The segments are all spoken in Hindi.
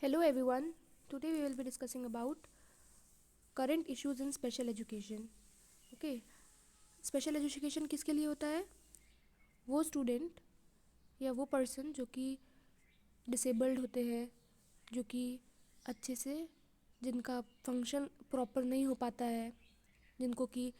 Hello everyone. Today we will be discussing about current issues in special education. Okay. Special education किसके लिए होता है? वो स्टूडेंट या वो पर्सन जो कि डिसेबल्ड होते हैं, जो कि अच्छे से जिनका फंक्शन प्रॉपर नहीं हो पाता है, जिनको कि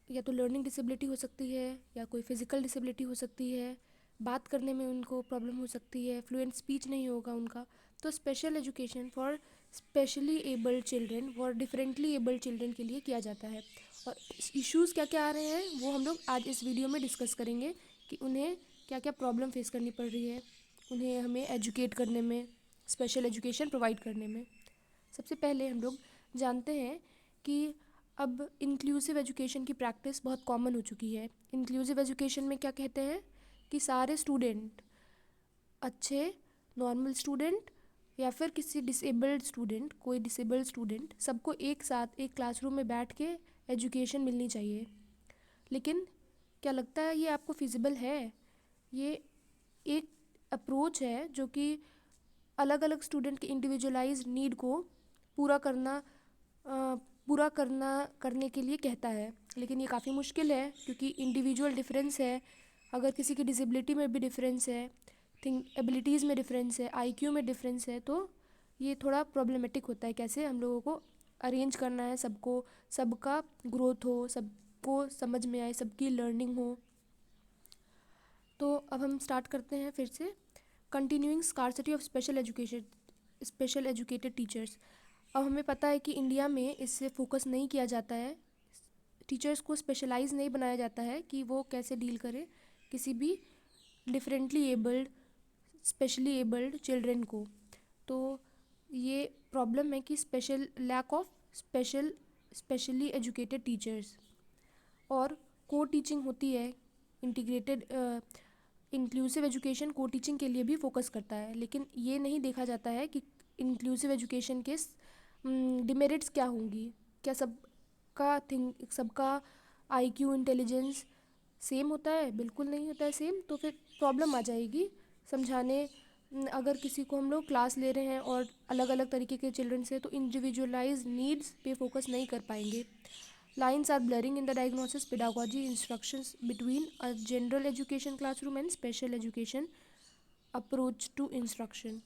या तो लर्निंग डिसेबिलिटी हो सकती है या कोई फिज़िकल डिसेबिलिटी हो सकती है, बात करने में उनको प्रॉब्लम हो सकती है, फ्लुएंट स्पीच नहीं होगा उनका। तो special education for specially abled children और डिफरेंटली एबल्ड चिल्ड्रन के लिए किया जाता है। और इश्यूज़ क्या क्या आ रहे हैं वो हम लोग आज इस वीडियो में डिस्कस करेंगे कि उन्हें क्या क्या प्रॉब्लम फेस करनी पड़ रही है, उन्हें हमें एजुकेट करने में, स्पेशल एजुकेशन प्रोवाइड करने में। सबसे पहले हम लोग जानते हैं कि अब इंक्लूसिव एजुकेशन की प्रैक्टिस बहुत कॉमन हो चुकी है। इंक्लूसिव एजुकेशन में क्या कहते हैं कि सारे स्टूडेंट, अच्छे नॉर्मल स्टूडेंट या फिर किसी डिसेबल्ड स्टूडेंट, कोई डिसेबल्ड स्टूडेंट, सबको एक साथ एक क्लासरूम में बैठ के एजुकेशन मिलनी चाहिए। लेकिन क्या लगता है ये आपको फिजिबल है? ये एक अप्रोच है जो कि अलग अलग स्टूडेंट के इंडिविजुअलाइज्ड नीड को पूरा करना पूरा करने के लिए कहता है। लेकिन ये काफ़ी मुश्किल है क्योंकि इंडिविजुअल डिफरेंस है। अगर किसी की डिसेबिलिटी में भी डिफरेंस है, थिंक एबिलिटीज़ में डिफरेंस है, आईक्यू में डिफरेंस है, तो ये थोड़ा प्रॉब्लमेटिक होता है। कैसे हम लोगों को अरेंज करना है सबको, सबका ग्रोथ हो, सबको समझ में आए, सबकी लर्निंग हो। तो अब हम स्टार्ट करते हैं फिर से। Continuing scarcity of special educated teachers. अब हमें पता है कि इंडिया में इससे फोकस नहीं किया जाता है, टीचर्स को स्पेशलाइज नहीं बनाया जाता है कि वो कैसे डील करें किसी भी differently abled, specially abled children को। तो ये प्रॉब्लम है कि lack of specially educated teachers. और को टीचिंग होती है, इंटीग्रेटेड इंक्लूसिव एजुकेशन को टीचिंग के लिए भी फोकस करता है। लेकिन ये नहीं देखा जाता है कि इंक्लूसिव एजुकेशन के डिमेरिट्स क्या होंगी। क्या सबका आईक्यू, इंटेलिजेंस सेम होता है? बिल्कुल नहीं होता है सेम। तो फिर प्रॉब्लम आ जाएगी समझाने। अगर किसी को हम लोग क्लास ले रहे हैं और अलग अलग तरीके के चिल्ड्रन से, तो इंडिविजुअलाइज नीड्स पे फोकस नहीं कर पाएंगे। Lines are blurring in the diagnosis, pedagogy, instructions between a general education classroom and special education approach to instruction.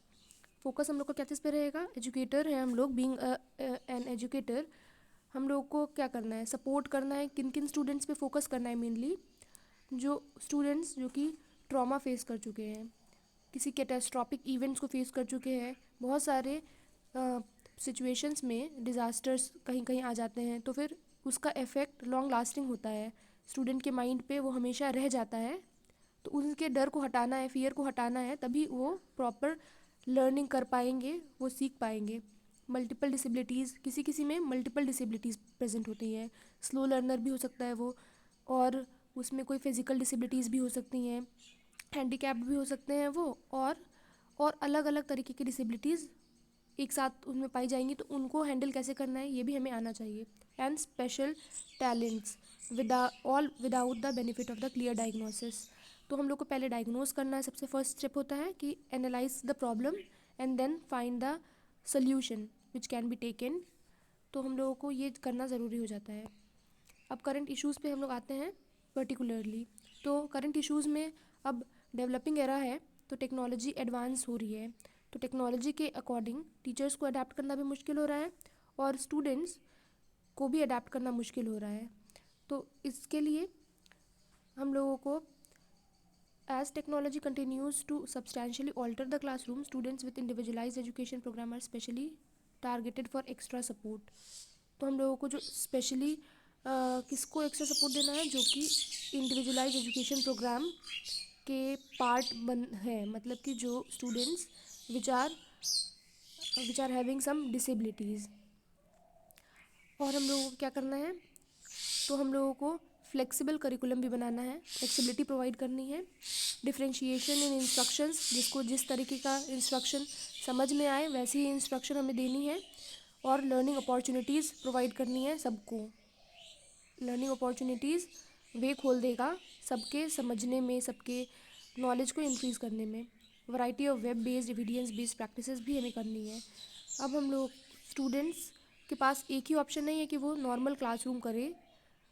Focus हम लोग का क्या चीज़ पे रहेगा? एजुकेटर है हम लोग, बीइंग एन एजुकेटर, हम लोग को क्या करना है? सपोर्ट करना है। किन किन स्टूडेंट्स पे फोकस करना है? मेनली जो स्टूडेंट्स जो कि ट्रॉमा फेस कर चुके हैं, किसी कैटास्ट्रॉपिक इवेंट्स को फेस कर चुके हैं, बहुत सारे सिचुएशंस में डिज़ास्टर्स कहीं कहीं आ जाते हैं, तो फिर उसका इफ़ेक्ट लॉन्ग लास्टिंग होता है, स्टूडेंट के माइंड पे वो हमेशा रह जाता है। तो उनके डर को हटाना है, फियर को हटाना है, तभी वो प्रॉपर लर्निंग कर पाएंगे, वो सीख पाएंगे। मल्टीपल डिसेबिलिटीज़, किसी किसी में मल्टीपल डिसेबिलिटीज़ प्रेजेंट होती हैं, स्लो लर्नर भी हो सकता है वो, और उसमें कोई फिज़िकल डिसेबिलिटीज़ भी हो सकती हैं, हैंडीकैप भी हो सकते हैं वो, और अलग अलग तरीके की डिसेबिलिटीज़ एक साथ उनमें पाई जाएंगी। तो उनको हैंडल कैसे करना है ये भी हमें आना चाहिए। And special talents without the benefit of the clear diagnosis. तो हम लोग को पहले डायग्नोस करना है। सबसे फर्स्ट स्टेप होता है कि analyse the problem and then find the solution which can be taken. तो हम लोगों को ये करना ज़रूरी हो जाता है। अब करंट इश्यूज़ पे हम लोग आते हैं पर्टिकुलरली। तो करंट इश्यूज़ में अब डेवलपिंग एरा है, तो टेक्नोलॉजी एडवांस हो रही है, तो टेक्नोलॉजी के अकॉर्डिंग टीचर्स को अडेप्ट करना भी मुश्किल हो रहा है और स्टूडेंट्स को भी अडेप्ट करना मुश्किल हो रहा है। तो इसके लिए हम लोगों को, as technology continues to substantially alter the classroom, students with individualized education program are specially targeted for extra support. तो हम लोगों को जो स्पेशली किसको एक्स्ट्रा सपोर्ट देना है? जो कि इंडिविजुअलाइज एजुकेशन प्रोग्राम के पार्ट है, मतलब कि जो students which are having some disabilities. और हम लोगों को क्या करना है? तो हम लोगों को फ्लेक्सिबल करिकुलम भी बनाना है, फ्लेक्सिबिलिटी प्रोवाइड करनी है, डिफ्रेंशिएशन इन इंस्ट्रक्शंस, जिसको जिस तरीके का इंस्ट्रक्शन समझ में आए वैसी ही इंस्ट्रक्शन हमें देनी है, और लर्निंग अपॉर्चुनिटीज़ प्रोवाइड करनी है सबको। लर्निंग अपॉर्चुनिटीज़ वे खोल देगा सबके समझने में, सबके नॉलेज को इंक्रीज़ करने में। Variety of web based evidence based practices भी हमें करनी है। अब हम लोग स्टूडेंट्स के पास एक ही ऑप्शन नहीं है कि वो नॉर्मल क्लासरूम करे।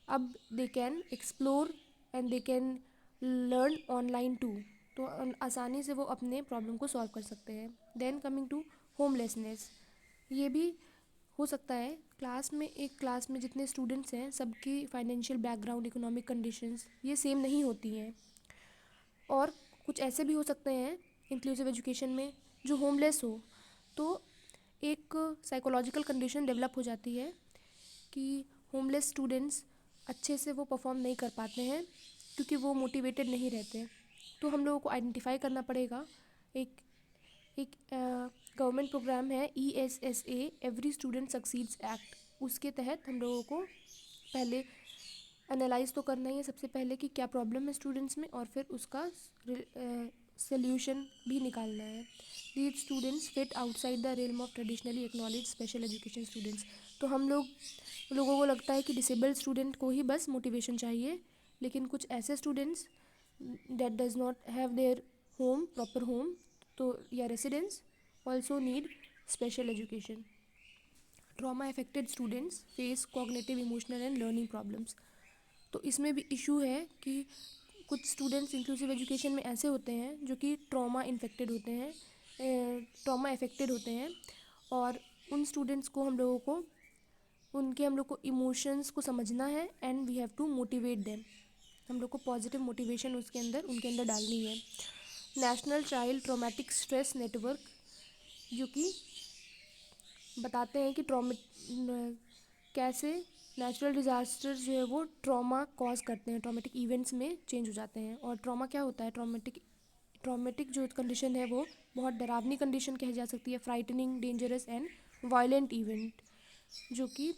अब they can explore and they can learn online too. तो आसानी से वो अपने प्रॉब्लम को सॉल्व कर सकते हैं। देन कमिंग टू होमलेसनेस, ये भी हो सकता है एक क्लास में जितने स्टूडेंट्स हैं सबकी फाइनेंशियल बैकग्राउंड, इकोनॉमिक कंडीशंस ये सेम नहीं होती हैं। और कुछ ऐसे भी हो सकते हैं इंक्लूसिव एजुकेशन में जो होमलेस हो, तो एक साइकोलॉजिकल कंडीशन डेवलप हो जाती है कि होमलेस स्टूडेंट्स अच्छे से वो परफॉर्म नहीं कर पाते हैं क्योंकि वो मोटिवेटेड नहीं रहते। तो हम लोगों को आइडेंटिफाई करना पड़ेगा। एक एक गवर्नमेंट प्रोग्राम है ESSA, every student succeeds act, उसके तहत हम लोगों को पहले एनालाइज तो करना ही है सबसे पहले कि क्या प्रॉब्लम है स्टूडेंट्स में, और फिर उसका सल्यूशन भी निकालना है। These students fit outside the realm of traditionally acknowledge special education students. तो लोगों को लगता है कि डिसेबल्ड स्टूडेंट को ही बस मोटिवेशन चाहिए, लेकिन कुछ ऐसे students that does not have their home, proper home तो या residence also need special education. Trauma affected students face cognitive, emotional and learning problems. तो इसमें भी इशू है कि कुछ स्टूडेंट्स इंक्लूसिव एजुकेशन में ऐसे होते हैं जो कि ट्रॉमा अफेक्टेड होते हैं, और उन स्टूडेंट्स को हम लोग को इमोशंस को समझना है and we have to motivate them. हम लोग को पॉजिटिव मोटिवेशन उनके अंदर डालनी है। National child traumatic stress network, जो कि बताते हैं कि कैसे नेचुरल डिज़ास्टर्स जो है वो ट्रॉमा कॉज करते हैं, ट्रॉमेटिक इवेंट्स में चेंज हो जाते हैं। और ट्रॉमा क्या होता है? ट्रॉमेटिक जो कंडीशन है वो बहुत डरावनी कंडीशन कही जा सकती है, frightening, dangerous and violent event, जो कि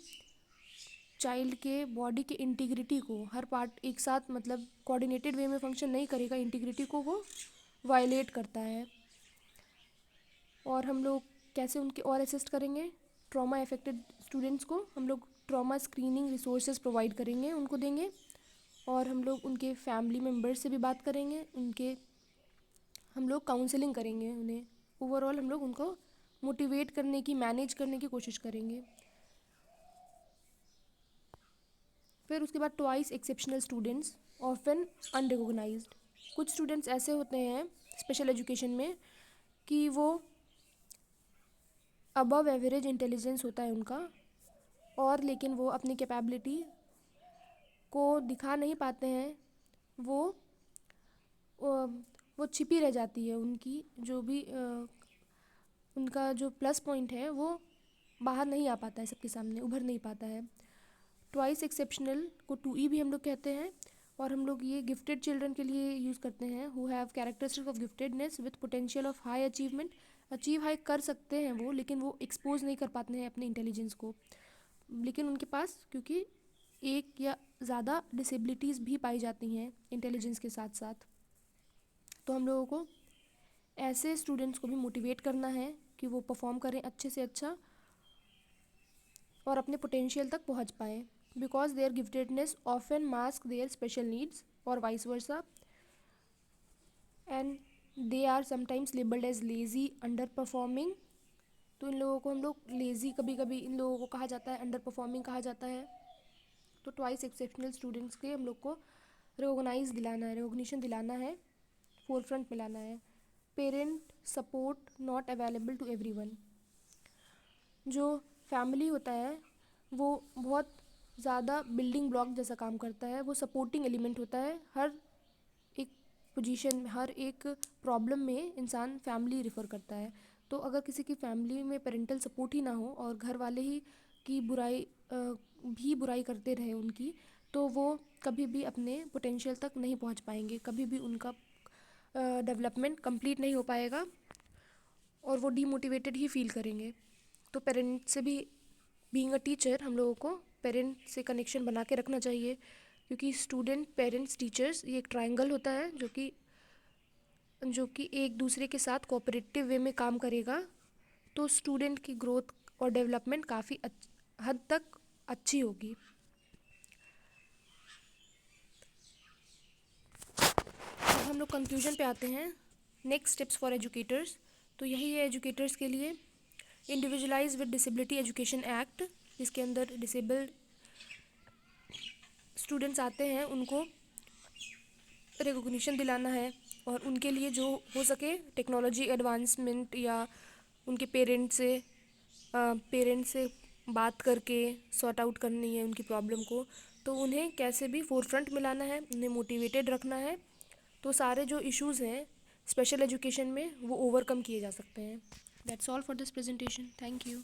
चाइल्ड के बॉडी के इंटीग्रिटी को, हर पार्ट एक साथ मतलब कोऑर्डिनेटेड वे में फंक्शन नहीं करेगा, इंटीग्रिटी को वो वायलेट करता है। और हम लोग कैसे उनके और असिस्ट करेंगे ट्रॉमा अफेक्टेड स्टूडेंट्स को? हम लोग ट्रॉमा स्क्रीनिंग रिसोर्सेज प्रोवाइड करेंगे, उनको देंगे, और हम लोग उनके फैमिली मेम्बर्स से भी बात करेंगे, हम लोग काउंसलिंग करेंगे उन्हें। ओवरऑल हम लोग उनको मोटिवेट करने की, मैनेज करने की कोशिश करेंगे। फिर उसके बाद twice exceptional students often unrecognised. कुछ स्टूडेंट्स ऐसे होते हैं स्पेशल एजुकेशन में कि वो अबव एवरेज इंटेलिजेंस होता है उनका, और लेकिन वो अपनी कैपेबिलिटी को दिखा नहीं पाते हैं। वो वो छिपी रह जाती है, उनकी जो भी उनका जो प्लस पॉइंट है वो बाहर नहीं आ पाता है, सबके सामने उभर नहीं पाता है। ट्वाइस एक्सेप्शनल को 2E भी हम लोग कहते हैं, और हम लोग ये गिफ्टेड चिल्ड्रन के लिए यूज़ करते हैं, who have characteristic of giftedness with potential of high achievement. Achieve high कर सकते हैं वो, लेकिन वो एक्सपोज नहीं कर पाते हैं अपने इंटेलिजेंस को, लेकिन उनके पास क्योंकि एक या ज़्यादा डिसेबिलिटीज़ भी पाई जाती हैं इंटेलिजेंस के साथ साथ। तो हम लोगों को ऐसे स्टूडेंट्स को भी मोटिवेट करना है कि वो परफॉर्म करें अच्छे से अच्छा और अपने पोटेंशियल तक पहुंच पाएँ, because their giftedness often mask their special needs और vice versa, and they are sometimes labelled as lazy, underperforming. तो इन लोगों को हम लोग लेज़ी, कभी कभी इन लोगों को कहा जाता है, अंडर परफॉर्मिंग कहा जाता है। तो ट्वाइस एक्सेप्शनल स्टूडेंट्स के हम लोग को रिकॉग्निशन दिलाना है, फोर फ्रंट में लाना है। Parent support not available to everyone. जो फैमिली होता है वो बहुत ज़्यादा बिल्डिंग ब्लॉक जैसा काम करता है, वो सपोर्टिंग एलिमेंट होता है। हर एक पोजीशन में, हर एक प्रॉब्लम में इंसान फैमिली रिफ़र करता है। तो अगर किसी की फैमिली में पेरेंटल सपोर्ट ही ना हो और घर वाले ही की बुराई करते रहे उनकी, तो वो कभी भी अपने पोटेंशियल तक नहीं पहुंच पाएंगे, कभी भी उनका डेवलपमेंट कंप्लीट नहीं हो पाएगा और वो डीमोटिवेटेड ही फील करेंगे। तो पेरेंट से भी, बीइंग अ टीचर, हम लोगों को पेरेंट से कनेक्शन बना के रखना चाहिए, क्योंकि स्टूडेंट, पेरेंट्स, टीचर्स, ये एक ट्रायंगल होता है जो कि एक दूसरे के साथ कोऑपरेटिव वे में काम करेगा। तो स्टूडेंट की ग्रोथ और डेवलपमेंट काफ़ी हद तक अच्छी होगी। अब हम लोग कंक्लूजन पे आते हैं। नेक्स्ट स्टेप्स फॉर एजुकेटर्स, तो यही है एजुकेटर्स के लिए। Individualise with disability education act, जिसके अंदर डिसेबल्ड स्टूडेंट्स आते हैं उनको रिकॉग्निशन दिलाना है, और उनके लिए जो हो सके टेक्नोलॉजी एडवांसमेंट या उनके पेरेंट्स से बात करके सॉर्ट आउट करनी है उनकी प्रॉब्लम को, तो उन्हें कैसे भी फोरफ्रंट में लाना है, उन्हें मोटिवेटेड रखना है, तो सारे जो इश्यूज़ हैं स्पेशल एजुकेशन में वो ओवरकम किए जा सकते हैं। That's all for this presentation. Thank you.